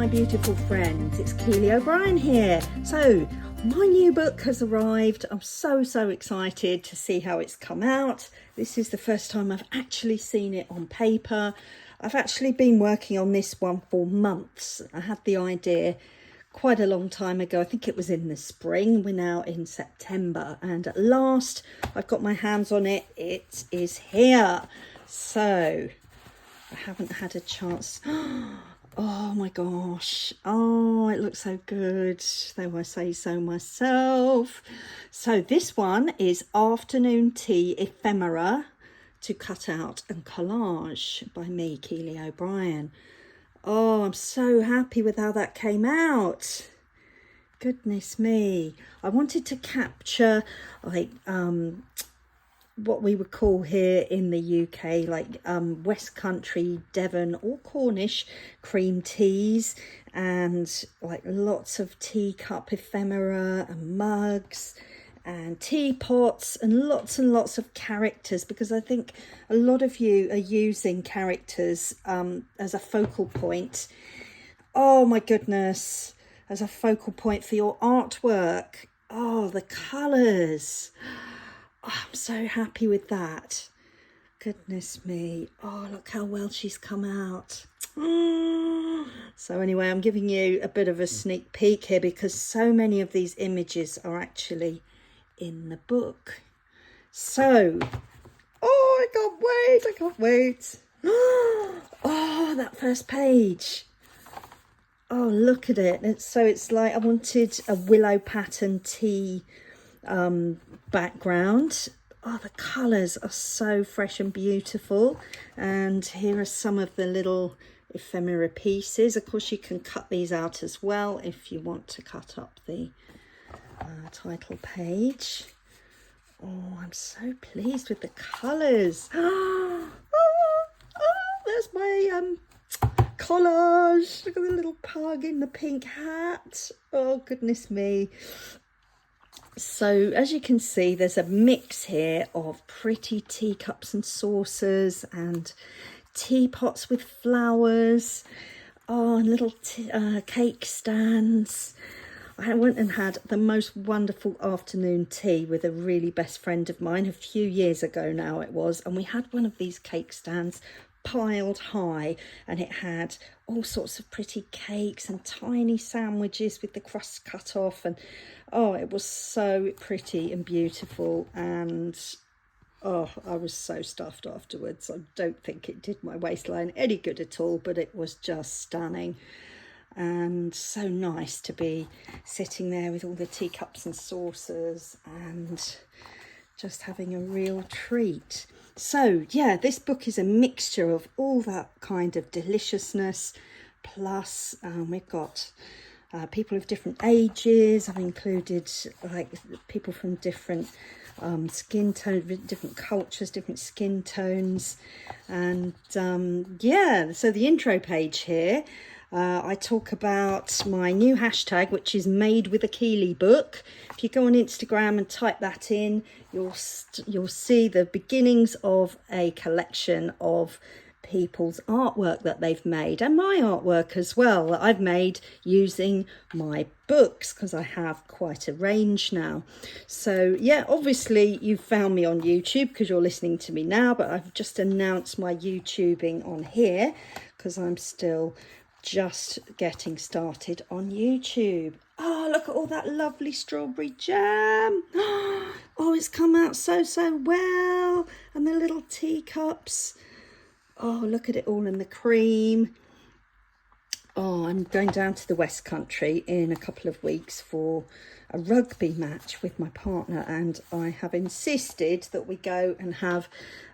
my beautiful friends, it's Keely O'Brien here. So my new book has arrived. I'm so excited to see how it's come out. This is the first time I've actually seen it on paper. I've actually been working on this one for months. I had the idea quite a long time ago. I think it was in the spring. We're now in September, and at last I've got my hands on it. It is here. So I haven't had a chance. Oh my gosh. Oh, it looks so good, though I say so myself. So this one is Afternoon Tea Ephemera to Cut Out and Collage by me, Keely O'Brien. Oh, I'm so happy with how that came out. Goodness me. I wanted to capture like what we would call here in the UK like West Country, Devon or Cornish cream teas, and like lots of teacup ephemera and mugs and teapots and lots of characters, because I think a lot of you are using characters as a focal point. Oh my goodness, as a focal point for your artwork. Oh, the colours. Oh, I'm so happy with that. Goodness me. Oh, look how well she's come out. So anyway, I'm giving you a bit of a sneak peek here because so many of these images are actually in the book. So, oh, I can't wait. Oh, that first page. Oh, look at it. It's like I wanted a willow pattern tea background. Oh, the colours are so fresh and beautiful. And here are some of the little ephemera pieces. Of course, you can cut these out as well if you want to cut up the title page. Oh, I'm so pleased with the colours. Oh, there's my collage. Look at the little pug in the pink hat. Oh, goodness me. So as you can see, there's a mix here of pretty teacups and saucers and teapots with flowers. Oh, and little cake stands. I went and had the most wonderful afternoon tea with a really best friend of mine a few years ago now it was, and we had one of these cake stands piled high, and it had all sorts of pretty cakes and tiny sandwiches with the crust cut off, and oh, it was so pretty and beautiful, and oh, I was so stuffed afterwards. I don't think it did my waistline any good at all, but it was just stunning. And so nice to be sitting there with all the teacups and saucers and just having a real treat. So yeah, this book is a mixture of all that kind of deliciousness, plus we've got people of different ages. I've included like people from different skin tones, different cultures, different skin tones, and yeah, so the intro page here, I talk about my new hashtag, which is Made with a Keely book. If you go on Instagram and type that in, you'll see the beginnings of a collection of people's artwork that they've made, and my artwork as well that I've made using my books, because I have quite a range now. So yeah, obviously you've found me on YouTube because you're listening to me now, but I've just announced my YouTubing on here because I'm still just getting started on YouTube. Oh, look at all that lovely strawberry jam. Oh, it's come out so well. And the little teacups. Oh, look at it all in the cream. Oh, I'm going down to the West Country in a couple of weeks for a rugby match with my partner, and I have insisted that we go and have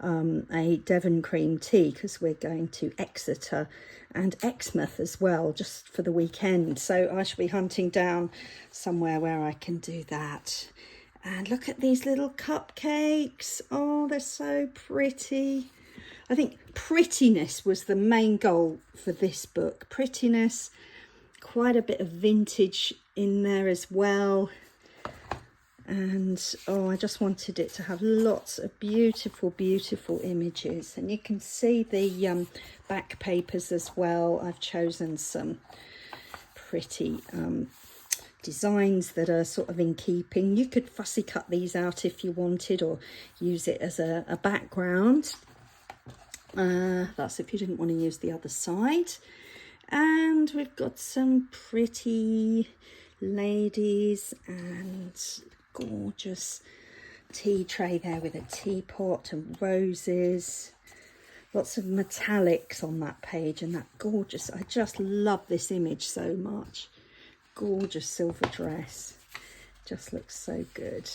a Devon cream tea because we're going to Exeter and Exmouth as well, just for the weekend. So I shall be hunting down somewhere where I can do that. And look at these little cupcakes. Oh, they're so pretty. I think prettiness was the main goal for this book. Prettiness, quite a bit of vintage in there as well. And oh, I just wanted it to have lots of beautiful images. And you can see the back papers as well. I've chosen some pretty designs that are sort of in keeping. You could fussy cut these out if you wanted, or use it as a background. That's if you didn't want to use the other side. And we've got some pretty ladies and gorgeous tea tray there with a teapot and roses. Lots of metallics on that page, and that gorgeous, I just love this image so much. Gorgeous silver dress, just looks so good.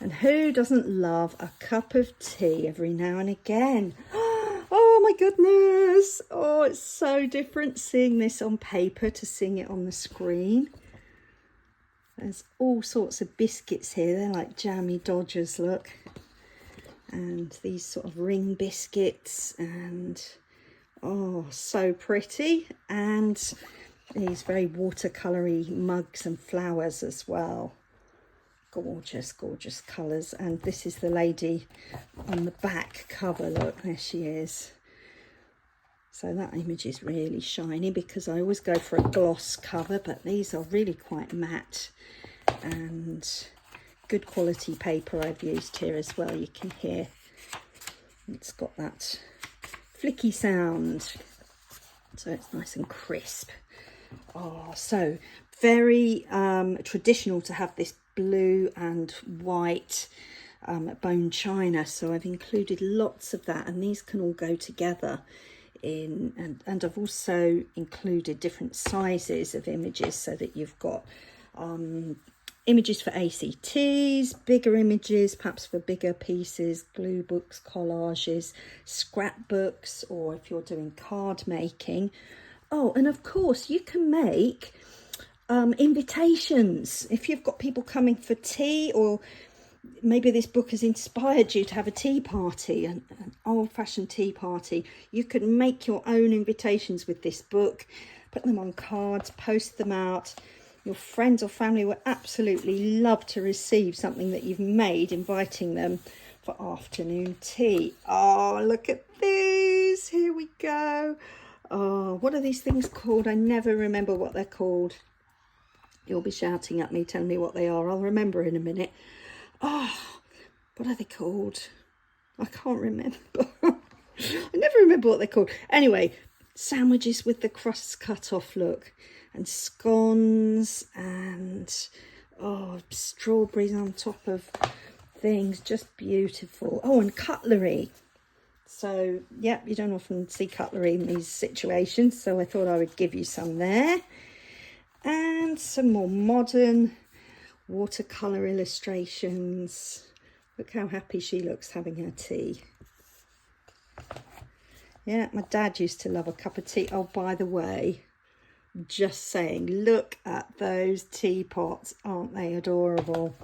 And who doesn't love a cup of tea every now and again? Oh my goodness, oh, it's so different seeing this on paper to seeing it on the screen. There's all sorts of biscuits here, they're like jammy Dodgers, look. And these sort of ring biscuits, and oh, so pretty. And these very watercolory mugs and flowers as well. Gorgeous, gorgeous colours. And this is the lady on the back cover, look, there she is. So that image is really shiny because I always go for a gloss cover, but these are really quite matte, and good quality paper I've used here as well. You can hear it's got that flicky sound, so it's nice and crisp. Oh, so very traditional to have this blue and white bone china, so I've included lots of that, and these can all go together in, and I've also included different sizes of images so that you've got images for ACTs, bigger images perhaps for bigger pieces, glue books, collages, scrapbooks, or if you're doing card making. Oh, and of course you can make invitations. If you've got people coming for tea, or maybe this book has inspired you to have a tea party, an old-fashioned tea party, you could make your own invitations with this book, put them on cards, post them out. Your friends or family will absolutely love to receive something that you've made, inviting them for afternoon tea. Oh, look at these. Here we go. Oh, what are these things called? I never remember what they're called. You'll be shouting at me, telling me what they are. I'll remember in a minute. Oh, what are they called? I can't remember. I never remember what they're called. Anyway, sandwiches with the crusts cut off, look. And scones, and oh, strawberries on top of things, just beautiful. Oh, and cutlery. So yeah, you don't often see cutlery in these situations, so I thought I would give you some there. And some more modern watercolour illustrations. Look how happy she looks having her tea. Yeah, my dad used to love a cup of tea. Oh, by the way, just saying, look at those teapots, aren't they adorable?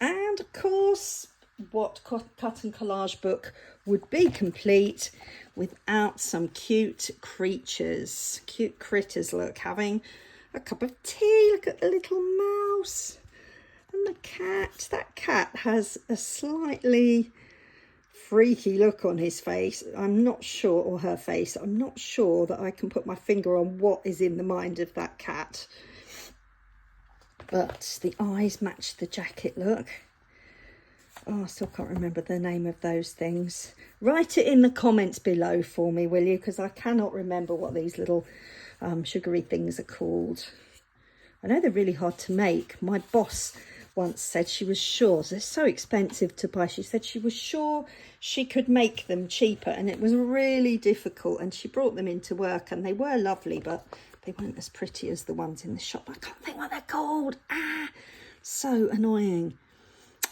And of course, what cut and collage book would be complete without some cute creatures, cute critters, look, having a cup of tea. Look at the little mouse and the cat. That cat has a slightly freaky look on his face. I'm not sure, or her face, I'm not sure that I can put my finger on what is in the mind of that cat, but the eyes match the jacket, look. Oh, I still can't remember the name of those things. Write it in the comments below for me, will you, because I cannot remember what these little sugary things are called. I know they're really hard to make. My boss once said she was sure, they're so expensive to buy, she said she was sure she could make them cheaper, and it was really difficult, and she brought them into work and they were lovely, but they weren't as pretty as the ones in the shop. I can't think what they're called. So annoying.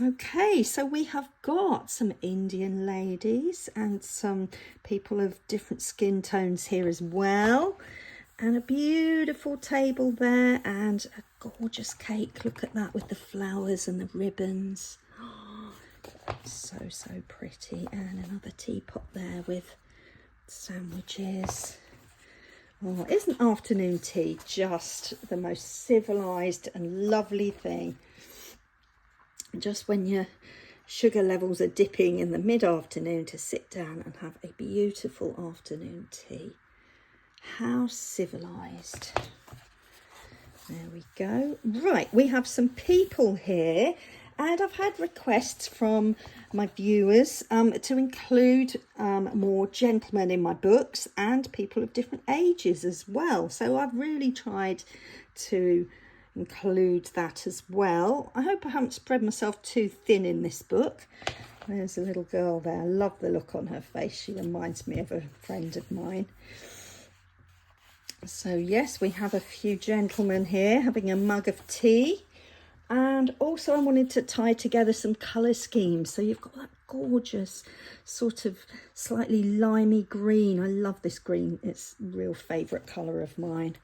Okay, so we have got some Indian ladies and some people of different skin tones here as well, and a beautiful table there, and a gorgeous cake. Look at that with the flowers and the ribbons. Oh, so pretty. And another teapot there with sandwiches. Oh, isn't afternoon tea just the most civilized and lovely thing? Just when your sugar levels are dipping in the mid-afternoon, to sit down and have a beautiful afternoon tea. How civilised. There we go. Right, we have some people here, and I've had requests from my viewers to include more gentlemen in my books and people of different ages as well. So I've really tried to include that as well. I hope I haven't spread myself too thin in this book. There's a little girl there. I love the look on her face. She reminds me of a friend of mine. So yes, we have a few gentlemen here having a mug of tea, and also I wanted to tie together some colour schemes. So you've got that gorgeous sort of slightly limey green. I love this green, it's a real favourite colour of mine.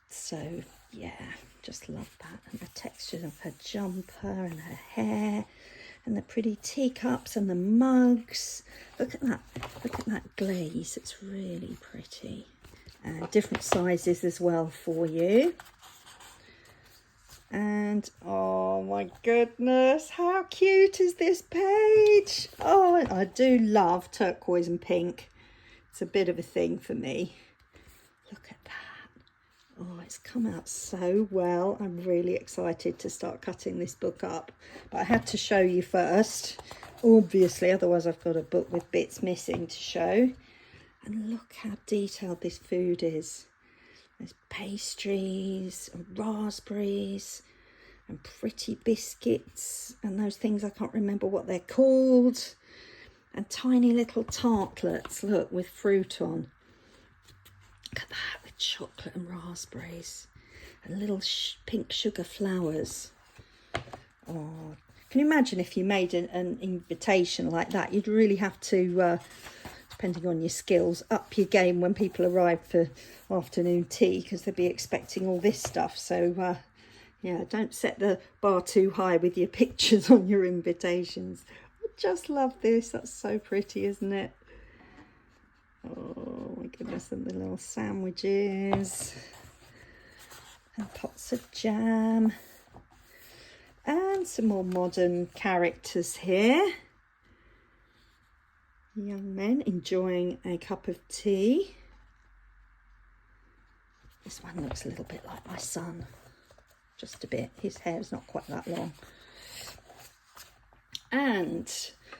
So yeah, just love that, and the texture of her jumper and her hair and the pretty teacups and the mugs. Look at that glaze, it's really pretty. Different sizes as well for you. And oh my goodness, how cute is this page? Oh, I do love turquoise and pink. It's a bit of a thing for me. Look at that. Oh, it's come out so well. I'm really excited to start cutting this book up. But I had to show you first, obviously, otherwise I've got a book with bits missing to show. And look how detailed this food is. There's pastries and raspberries and pretty biscuits and those things I can't remember what they're called. And tiny little tartlets, look, with fruit on. Look at that, with chocolate and raspberries. And little pink sugar flowers. Oh, can you imagine if you made an invitation like that? You'd really have to... depending on your skills, up your game when people arrive for afternoon tea, because they'll be expecting all this stuff. So yeah, don't set the bar too high with your pictures on your invitations. I just love this. That's so pretty, isn't it? Oh my goodness, and the little sandwiches and pots of jam and some more modern characters here. Young men enjoying a cup of tea. This one looks a little bit like my son, just a bit. His hair's not quite that long. And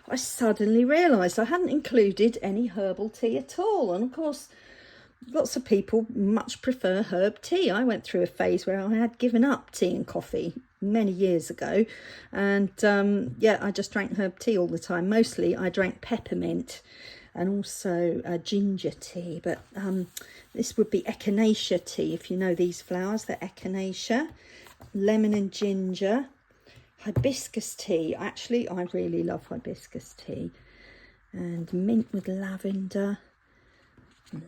I suddenly realised I hadn't included any herbal tea at all. And of course, lots of people much prefer herb tea. I went through a phase where I had given up tea and coffee many years ago, and yeah, I just drank herb tea all the time. Mostly I drank peppermint and also ginger tea, but this would be echinacea tea, if you know these flowers. They're echinacea, lemon and ginger, hibiscus tea. Actually, I really love hibiscus tea, and mint with lavender,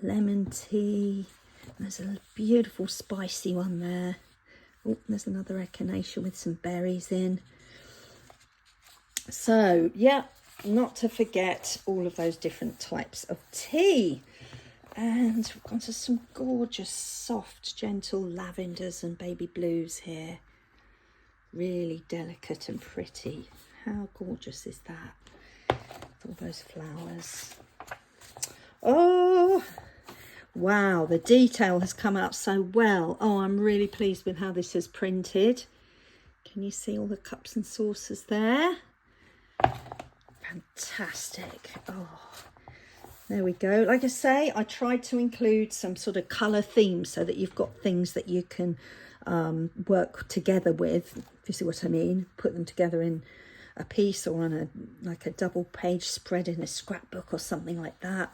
lemon tea. There's a beautiful spicy one there. Oh, there's another echinacea with some berries in. So, yeah, not to forget all of those different types of tea. And we've gone to some gorgeous, soft, gentle lavenders and baby blues here. Really delicate and pretty. How gorgeous is that? All those flowers. Oh, wow, the detail has come out so well. Oh, I'm really pleased with how this is printed. Can you see all the cups and saucers there? Fantastic. Oh, there we go. Like I say, I tried to include some sort of colour theme so that you've got things that you can work together with, if you see what I mean. Put them together in a piece or on a double page spread in a scrapbook or something like that.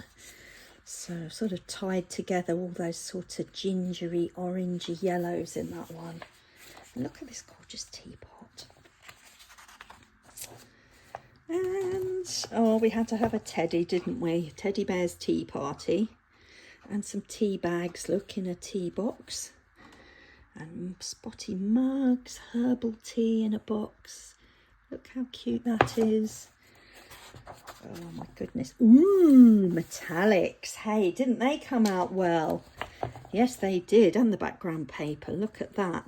So I've sort of tied together all those sort of gingery, orangey yellows in that one. And look at this gorgeous teapot. And, oh, we had to have a teddy, didn't we? Teddy bear's tea party. And some tea bags, look, in a tea box. And spotty mugs, herbal tea in a box. Look how cute that is. Oh my goodness. Ooh, metallics. Hey, didn't they come out well? Yes, they did. And the background paper. Look at that.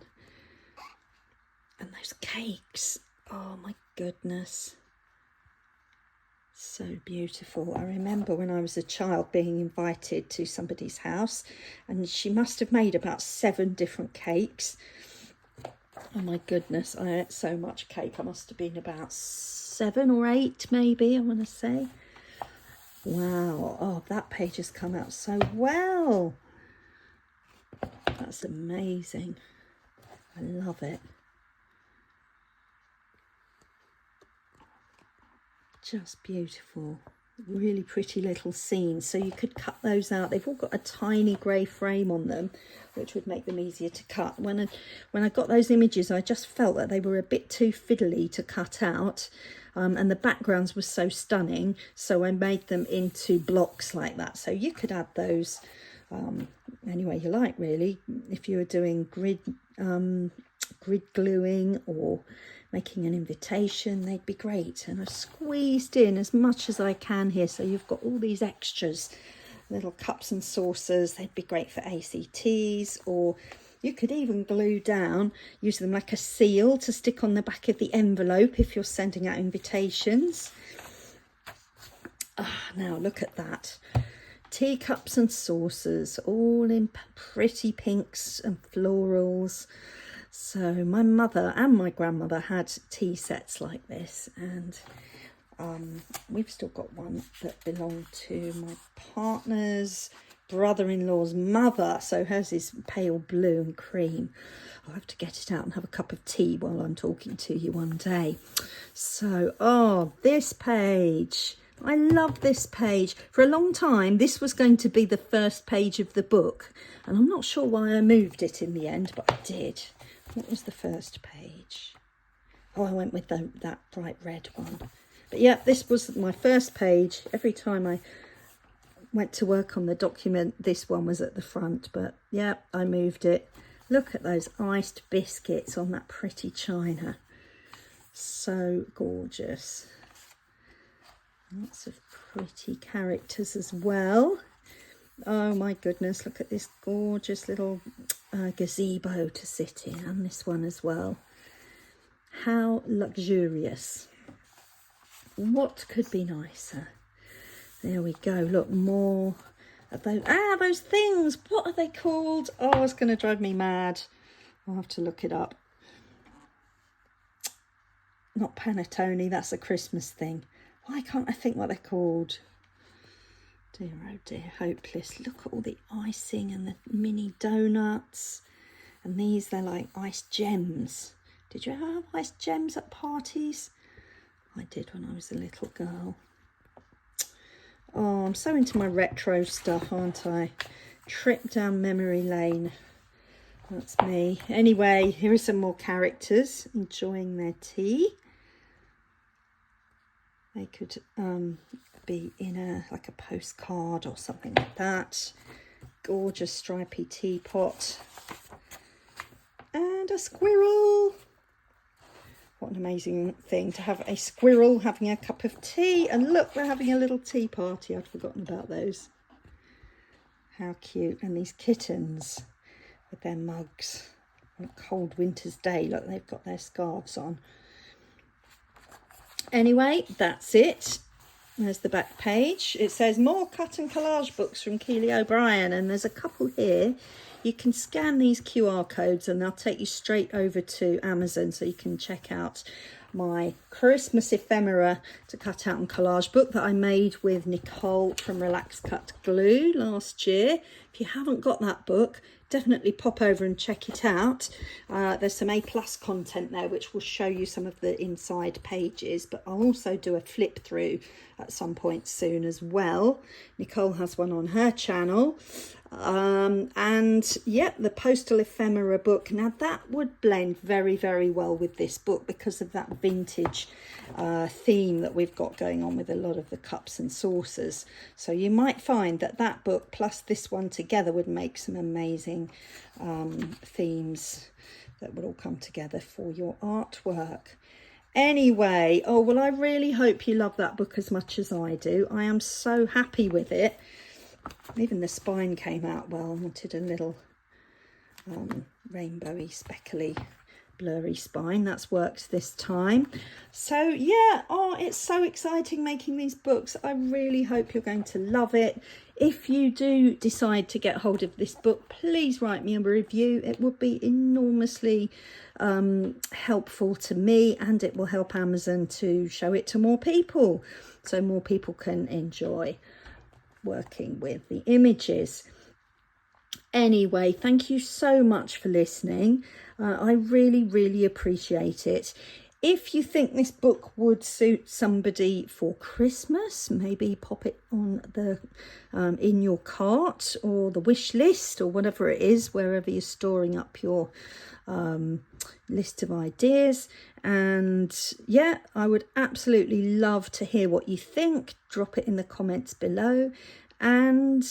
And those cakes. Oh my goodness. So beautiful. I remember when I was a child being invited to somebody's house, and she must have made about 7 different cakes. Oh my goodness, I ate so much cake. I must have been about 7 or 8 maybe, I want to say. Wow. Oh, that page has come out so well. That's amazing. I love it. Just beautiful. Really pretty little scenes. So you could cut those out. They've all got a tiny grey frame on them, which would make them easier to cut. When I got those images, I just felt that they were a bit too fiddly to cut out. And the backgrounds were so stunning, so I made them into blocks like that. So you could add those any way you like, really. If you were doing grid gluing or making an invitation, they'd be great. And I've squeezed in as much as I can here, so you've got all these extras, little cups and saucers. They'd be great for ACTs, or you could even glue down, use them like a seal to stick on the back of the envelope if you're sending out invitations. Now look at that. Teacups and saucers, all in pretty pinks and florals. So my mother and my grandmother had tea sets like this, and we've still got one that belonged to my partner's brother-in-law's mother. So hers is pale blue and cream. I'll have to get it out and have a cup of tea while I'm talking to you one day. So, oh, this page. I love this page. For a long time, this was going to be the first page of the book, and I'm not sure why I moved it in the end, but I did. What was the first page? Oh, I went with that bright red one. But yeah, this was my first page. Every time I went to work on the document, this one was at the front, but yeah, I moved it. Look at those iced biscuits on that pretty china. So gorgeous. Lots of pretty characters as well. Oh my goodness, look at this gorgeous little gazebo to sit in, and this one as well. How luxurious. What could be nicer? There we go. Look, more of those. Those things. What are they called? Oh, it's going to drive me mad. I'll have to look it up. Not panettone, that's a Christmas thing. Why can't I think what they're called? Dear, oh dear, hopeless. Look at all the icing and the mini donuts. And these, they're like iced gems. Did you ever have iced gems at parties? I did when I was a little girl. Oh, I'm so into my retro stuff, aren't I? Trip down memory lane. That's me. Anyway, here are some more characters enjoying their tea. They could be in like a postcard or something like that. Gorgeous stripy teapot. And a squirrel. What an amazing thing to have a squirrel having a cup of tea. And look, they're having a little tea party. I'd forgotten about those. How cute. And these kittens with their mugs on a cold winter's day. Look, they've got their scarves on. Anyway, that's it. There's the back page. It says more cut and collage books from Keely O'Brien, and there's a couple here. You can scan these QR codes and they'll take you straight over to Amazon, so you can check out my Christmas ephemera to cut out and collage book that I made with Nicole from Relax Cut Glue last year. If you haven't got that book, definitely pop over and check it out. There's some A+ content there which will show you some of the inside pages, but I'll also do a flip through at some point soon as well. Nicole has one on her channel. And yeah, the postal ephemera book, now that would blend very, very well with this book because of that vintage theme that we've got going on with a lot of the cups and saucers. So you might find that that book plus this one together would make some amazing themes that would all come together for your artwork. Anyway, oh well, I really hope you love that book as much as I do. I am so happy with it. Even the spine came out well. I wanted a little rainbowy, speckly blurry spine. That's worked this time. So yeah, oh, it's so exciting making these books. I really hope you're going to love it. If you do decide to get hold of this book, please write me a review. It would be enormously helpful to me, and it will help Amazon to show it to more people, so more people can enjoy working with the images. Anyway, thank you so much for listening. I really appreciate it. If you think this book would suit somebody for Christmas, maybe pop it on the in your cart or the wish list or whatever it is, wherever you're storing up your list of ideas. And yeah, I would absolutely love to hear what you think. Drop it in the comments below, and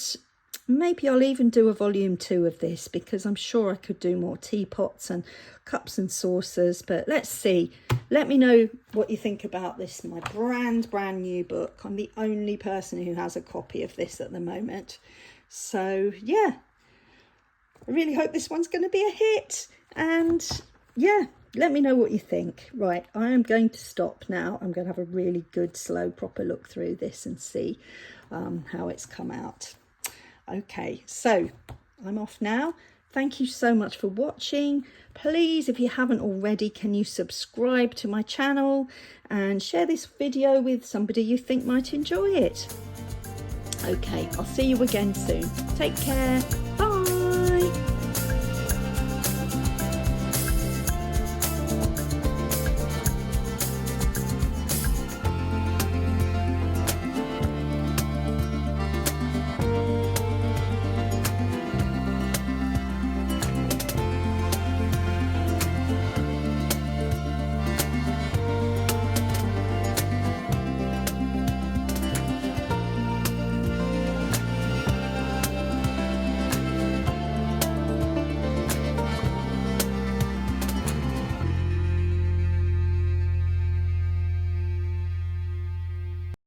maybe I'll even do a volume 2 of this, because I'm sure I could do more teapots and cups and saucers. But let's see. Let me know what you think about this, my brand new book. I'm the only person who has a copy of this at the moment. So yeah, I really hope this one's going to be a hit. And yeah, let me know what you think. Right, I am going to stop now. I'm going to have a really good, slow, proper look through this and see how it's come out. Okay, so I'm off now. Thank you so much for watching. Please, if you haven't already, can you subscribe to my channel and share this video with somebody you think might enjoy it? Okay, I'll see you again soon. Take care. Bye.